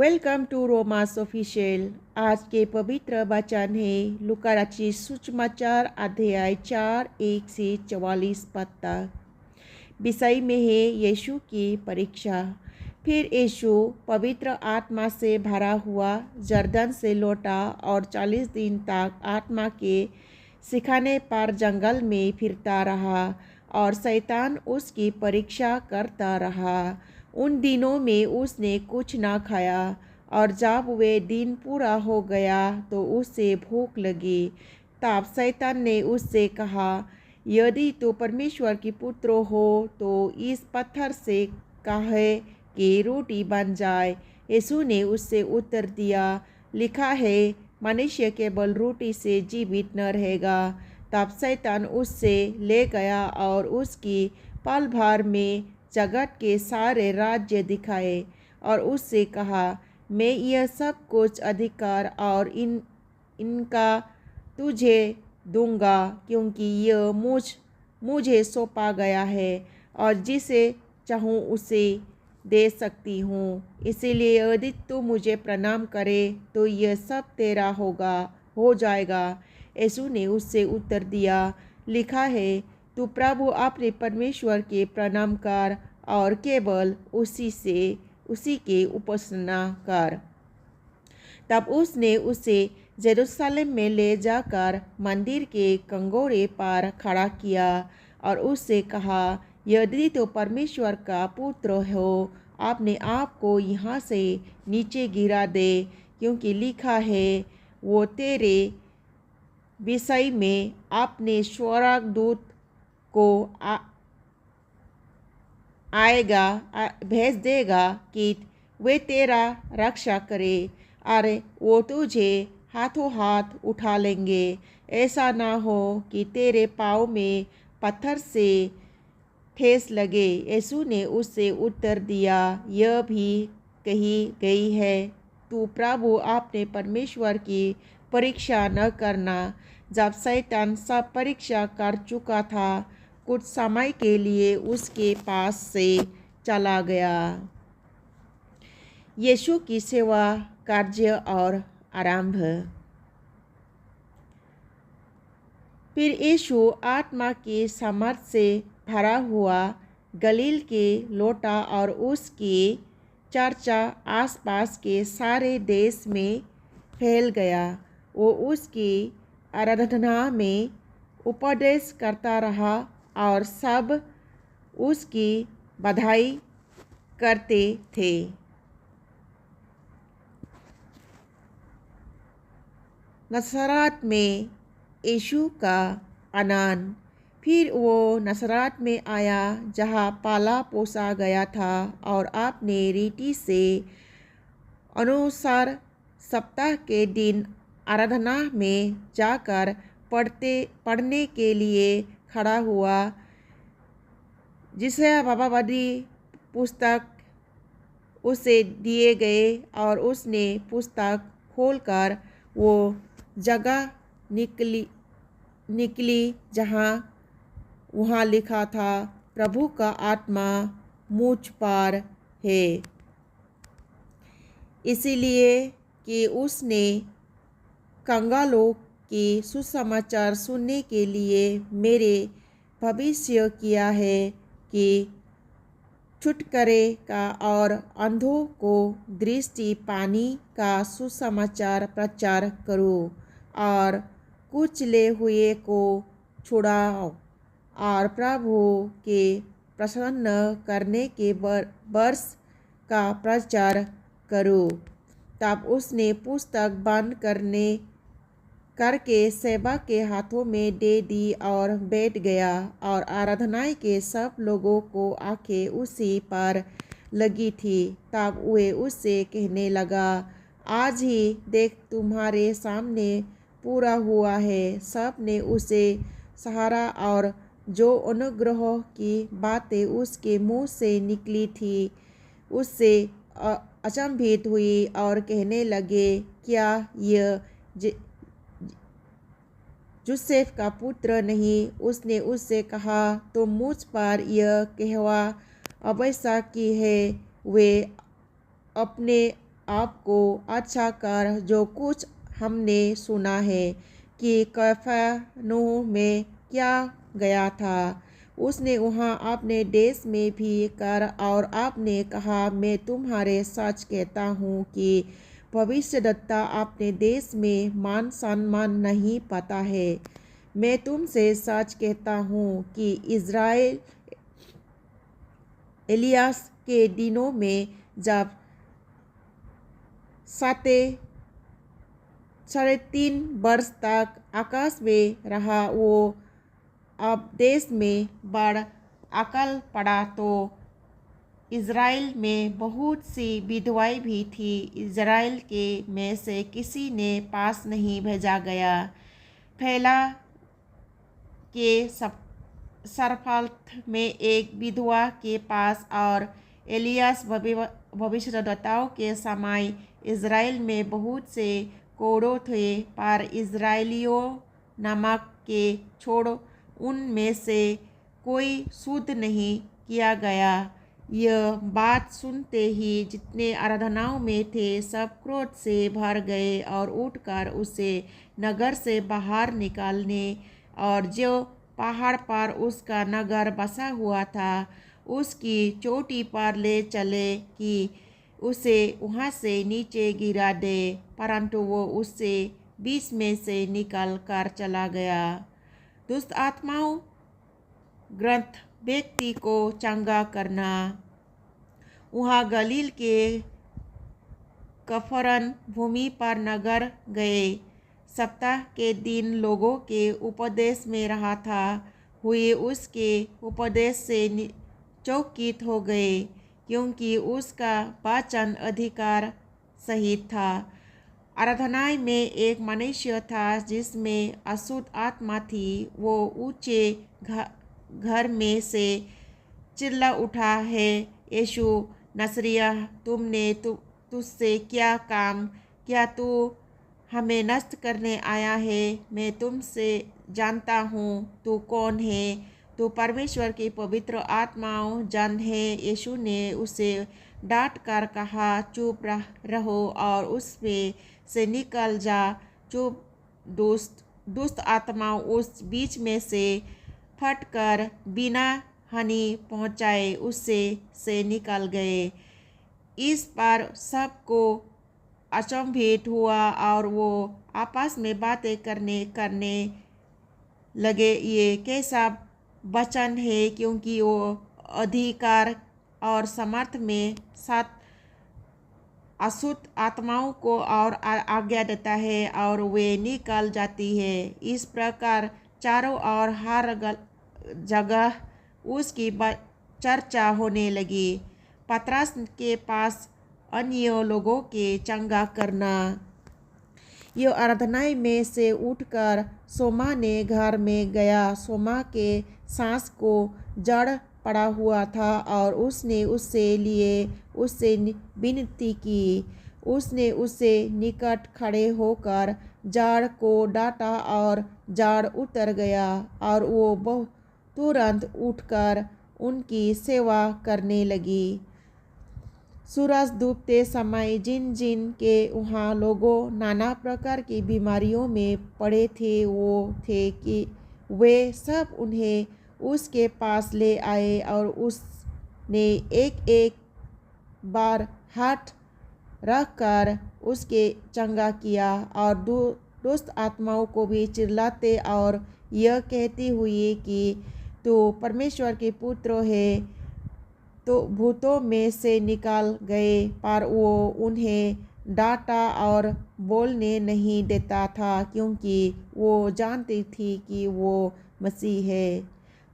Welcome to रोमास official. आज के पवित्र वचन है लूका रचित सुसमाचार अध्याय 4:1 से 44 पद तक। विषय में है यीशु की परीक्षा। फिर यीशु पवित्र आत्मा से भरा हुआ जर्दन से लौटा और 40 दिन तक आत्मा के सिखाने पर जंगल में फिरता रहा और शैतान उसकी परीक्षा करता रहा। उन दिनों में उसने कुछ ना खाया और जब वे दिन पूरा हो गया तो उसे भूख लगी। तब शैतान ने उससे कहा, यदि तू परमेश्वर की पुत्र हो तो इस पत्थर से कहे कि रोटी बन जाए। यीशु ने उससे उत्तर दिया, लिखा है, मनुष्य केवल रोटी से जीवित न रहेगा। तब शैतान उससे ले गया और उसकी पल भर में जगत के सारे राज्य दिखाए और उससे कहा, मैं यह सब कुछ अधिकार और इनका तुझे दूंगा, क्योंकि यह मुझे सौंपा गया है और जिसे चाहूँ उसे दे सकती हूँ। इसीलिए यदि तू मुझे प्रणाम करे तो यह सब तेरा हो जाएगा। यीशु ने उससे उत्तर दिया, लिखा है, तू प्रभु अपने परमेश्वर के प्रणाम कर और केवल उसी के उपासना कर। तब उसने उसे जेरूशलेम में ले जाकर मंदिर के कंगोरे पर खड़ा किया और उससे कहा, यदि तो परमेश्वर का पुत्र हो, अपने आप को यहाँ से नीचे गिरा दे, क्योंकि लिखा है, वो तेरे विषय में अपने स्वर्गदूत को भेज देगा कि वे तेरा रक्षा करे। अरे वो तुझे हाथों हाथ उठा लेंगे। ऐसा ना हो कि तेरे पाँव में पत्थर से ठेस लगे। यीशु ने उससे उत्तर दिया, यह भी कही गई है, तू प्रभु अपने परमेश्वर की परीक्षा न करना। जब शैतान सब परीक्षा कर चुका था, कुछ समय के लिए उसके पास से चला गया। यीशु की सेवा, कार्य और आरंभ। फिर यीशु आत्मा की सामर्थ से भरा हुआ गलील के लौटा और उसकी चर्चा आसपास के सारे देश में फैल गया। वो उसकी आराधना में उपदेश करता रहा और सब उसकी बधाई करते थे। नसरत में यीशु का आनंद। फिर वो नसरत में आया जहाँ पाला पोसा गया था और अपने रीति से अनुसार सप्ताह के दिन आराधना में जाकर पढ़ने के लिए खड़ा हुआ। जिसे भविष्यवाणी पुस्तक उसे दिए गए और उसने पुस्तक खोलकर वो जगह निकली जहाँ वहाँ लिखा था, प्रभु का आत्मा मुझ पर है, इसलिए कि उसने कंगालों की सुसमाचार सुनने के लिए मेरे भविष्य किया है कि छुटकारे का और अंधों को दृष्टि पाने का सुसमाचार प्रचार करो और कुचले हुए को छुड़ाओ और प्रभु के प्रसन्न करने के वर्ष का प्रचार करो। तब उसने पुस्तक बंद करके सेवक के हाथों में दे दी और बैठ गया और आराधनाएं के सब लोगों को आंखें उसी पर लगी थी। तब वे उससे कहने लगा, आज ही देख तुम्हारे सामने पूरा हुआ है। सब ने उसे सहारा और जो अनुग्रह की बातें उसके मुंह से निकली थी उससे अचंभित हुई और कहने लगे, क्या यह जोसेफ का पुत्र नहीं? उसने उससे कहा, तो मुझ पर यह कहवा आवश्यक की है, वे अपने आपको अच्छा कर जो कुछ हमने सुना है कि कफरनहूम में क्या गया था, उसने वहाँ अपने देश में भी कर, और आपने कहा, मैं तुम्हारे सच कहता हूँ कि भविष्यद्वक्ता अपने देश में मान सम्मान नहीं पाता है। मैं तुमसे सच कहता हूँ कि इज़राइल एलियास के दिनों में जब 3.5 वर्ष तक आकाश में रहा, वो अब देश में बड़ अकल पड़ा, तो इज़राइल में बहुत सी विधवाएं भी थी। इज़राइल के में से किसी ने पास नहीं भेजा गया। फैला के सरफात में एक विधवा के पास और एलियास भविष्यद्वक्ताओं के समय इज़राइल में बहुत से कोड़ों थे, पर इज़राइलियों नमक के छोड़ उनमें से कोई शुद्ध नहीं किया गया। यह बात सुनते ही जितने आराधनाओं में थे सब क्रोध से भर गए और उठकर उसे नगर से बाहर निकालने और जो पहाड़ पर उसका नगर बसा हुआ था उसकी चोटी पर ले चले कि उसे वहाँ से नीचे गिरा दे, परंतु वो उससे बीच में से निकल कर चला गया। दुष्ट आत्माओं ग्रंथ व्यक्ति को चंगा करना। वहाँ गलील के कफरन भूमि पर नगर गए। सप्ताह के दिन लोगों के उपदेश में रहा था, हुए उसके उपदेश से चौकित हो गए, क्योंकि उसका वचन अधिकार सहित था। आराधनाएं में एक मनुष्य था जिसमें अशुद्ध आत्मा थी। वो ऊंचे घर में से चिल्ला उठा, है यीशु नसरिया, तुमने तुझसे क्या काम? क्या तू हमें नष्ट करने आया है? मैं तुमसे जानता हूँ तू कौन है। तू परमेश्वर की पवित्र आत्माओं जन है। यीशु ने उसे डांट कर कहा, चुप रहो और उसमें से निकल जा। चुप दुष्ट आत्माओं उस बीच में से फटकर बिना हानि पहुँचाए उससे से निकल गए। इस पर सबको अचंभित हुआ और वो आपस में बातें करने लगे, ये कैसा वचन है, क्योंकि वो अधिकार और समर्थ में साथ अशुद्ध आत्माओं को और आज्ञा देता है और वे निकल जाती है। इस प्रकार चारों ओर हर जगह उसकी चर्चा होने लगी। पतरस के पास अन्य लोगों के चंगा करना। यह आराधनाएं में से उठकर सोमा ने घर में गया। सोमा के सांस को जड़ पड़ा हुआ था और उसने उससे विनती की। उसने उससे निकट खड़े होकर जाड़ को डांटा और जाड़ उतर गया और वो तुरंत उठकर उनकी सेवा करने लगी। सूरज डूबते समय जिन के वहाँ लोगों नाना प्रकार की बीमारियों में पड़े थे, वो थे कि वे सब उन्हें उसके पास ले आए और उसने एक एक बार हाथ रखकर उसके चंगा किया और दुष्ट आत्माओं को भी चिल्लाते और यह कहती हुई कि तू परमेश्वर के पुत्र है, तो भूतों में से निकाल गए, पर वो उन्हें डांटा और बोलने नहीं देता था, क्योंकि वो जानती थी कि वो मसीह है।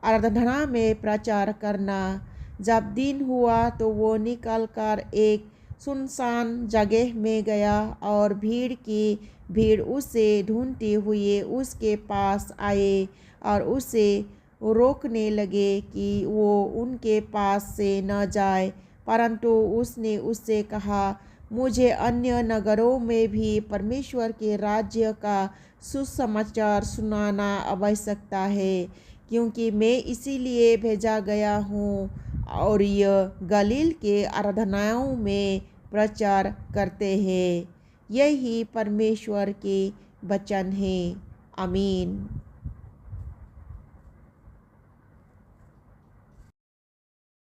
आराधना में प्रचार करना। जब दिन हुआ तो वो निकल कर एक सुनसान जगह में गया और भीड़ उसे ढूंढती हुई उसके पास आए और उसे रोकने लगे कि वो उनके पास से न जाए, परंतु उसने उससे कहा, मुझे अन्य नगरों में भी परमेश्वर के राज्य का सुसमाचार सुनाना आवश्यकता है, क्योंकि मैं इसीलिए भेजा गया हूँ और यह गलील के आराधनाओं में प्रचार करते हैं। यही परमेश्वर के वचन हैं। आमीन।